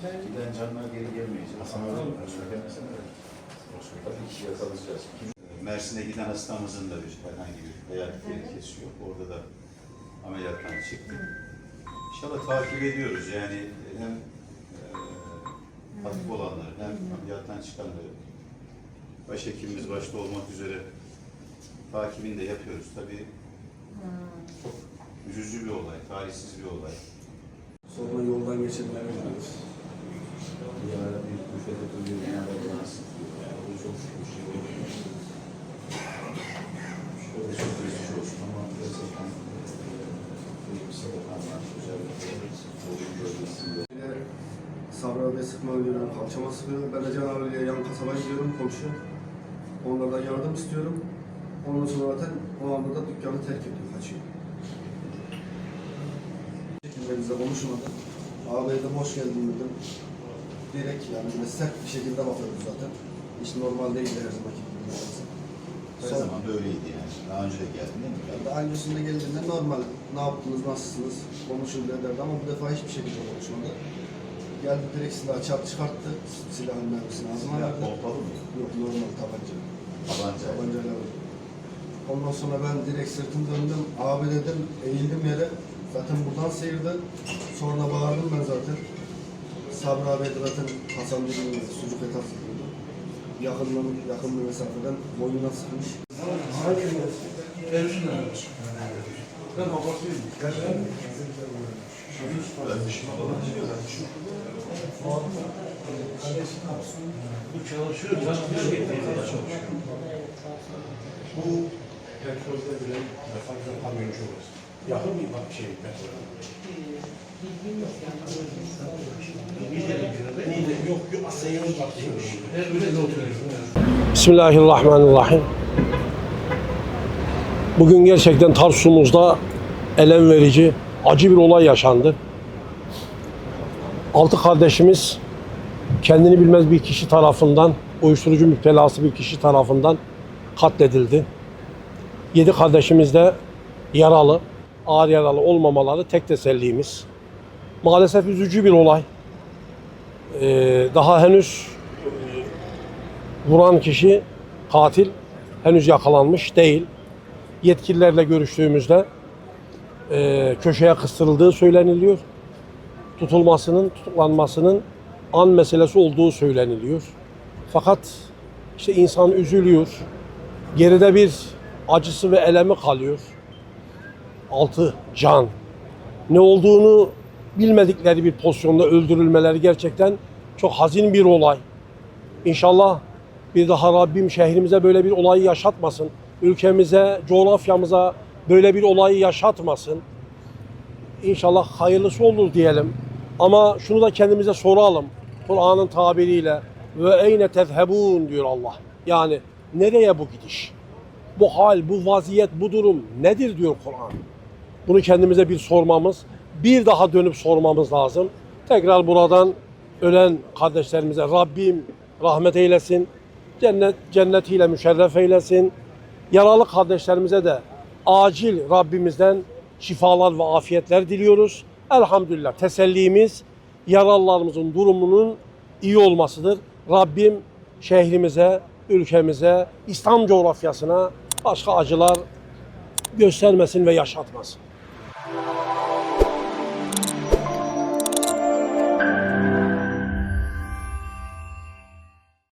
Giden canlar geri gelmeyecek. Tabii ki yakalayacağız. Mersin'e giden hastamızın da bir herhangi bir hayati tehlikesi yok. Orada da ameliyattan çıktı. İnşallah takip ediyoruz. Yani hem hafif olanları hem ameliyattan çıkanları başhekimimiz başta olmak üzere takibini de yapıyoruz. Tabii çok üzücü bir olay, talihsiz bir olay. Sonra yoldan geçenler var. Yani bir büfede duruyor, bu çok şey oluyor. Şöyle çok üzücü olsun ama gerçekten bir sadakan var. Özellikle oyun bölgesinde. Sabri abiye sıkma görüyorum, kalçama sıkıyorum. Ben de Can abiyle yan kasaba gidiyorum, komşu. Onlardan yardım istiyorum. Ondan sonra zaten o anda da dükkanı terk ediyor, kaçıyor. Bizle konuşmadı. Abiye de hoş geldin dedim. Direkt yani böyle sert bir şekilde bakıyoruz zaten. Hiç normal değil her zamanki gibi. Her zaman da öyleydi yani. Daha önce de geldin değil mi? Yani daha öncesinde geldiğinde normal. Ne yaptınız, nasılsınız, konuşun derlerdi ama bu defa hiçbir şekilde konuşmadı. Geldi direkt silahı çıkarttı. Silahın mermisini ağzına verdi. Pompalı mı? Yok, normal tabanca. Tabanca. Tabancayla vurdu. Ondan sonra ben direkt sırtım döndüm. Abi dedim, eğildim yere. Zaten buradan seyirdi. Sonra bağırdım ben zaten. Sabri abi de zaten Hasan Bey'in sucuk et atıyordu. Yakın bir mesafeden boynuna sıkmış. Ben babasıyım. Bu çalışıyor, bu petrolde bile fazla kamyoncu olur. Yakın bir bak şey petrol. Yok Asya'ya bakıyoruz. Öyle de oturuyoruz. Bismillahirrahmanirrahim. Bugün gerçekten Tarsus'umuzda elem verici, acı bir olay yaşandı. 6 kardeşimiz kendini bilmez bir kişi tarafından, uyuşturucu müptelası bir kişi tarafından katledildi. 7 kardeşimiz de yaralı, ağır yaralı olmamaları tek tesellimiz. Maalesef üzücü bir olay. Daha henüz vuran kişi, katil henüz yakalanmış değil. Yetkililerle görüştüğümüzde köşeye kıstırıldığı söyleniliyor. Tutuklanmasının an meselesi olduğu söyleniliyor. Fakat işte insan üzülüyor. Geride bir acısı ve elemi kalıyor. 6 can. Ne olduğunu bilmedikleri bir pozisyonda öldürülmeleri gerçekten çok hazin bir olay. İnşallah bir daha Rabbim şehrimize böyle bir olayı yaşatmasın. Ülkemize, coğrafyamıza böyle bir olayı yaşatmasın. İnşallah hayırlısı olur diyelim. Ama şunu da kendimize soralım. Kur'an'ın tabiriyle ve eyne tezhebun diyor Allah. Yani nereye bu gidiş? Bu hal, bu vaziyet, bu durum nedir diyor Kur'an. Bunu kendimize bir sormamız, bir daha dönüp sormamız lazım. Tekrar buradan ölen kardeşlerimize Rabbim rahmet eylesin. Cennetiyle müşerref eylesin. Yaralı kardeşlerimize de acil Rabbimizden şifalar ve afiyetler diliyoruz. Elhamdülillah tesellimiz yaralılarımızın durumunun iyi olmasıdır. Rabbim şehrimize, ülkemize, İslam coğrafyasına başka acılar göstermesin ve yaşatmasın.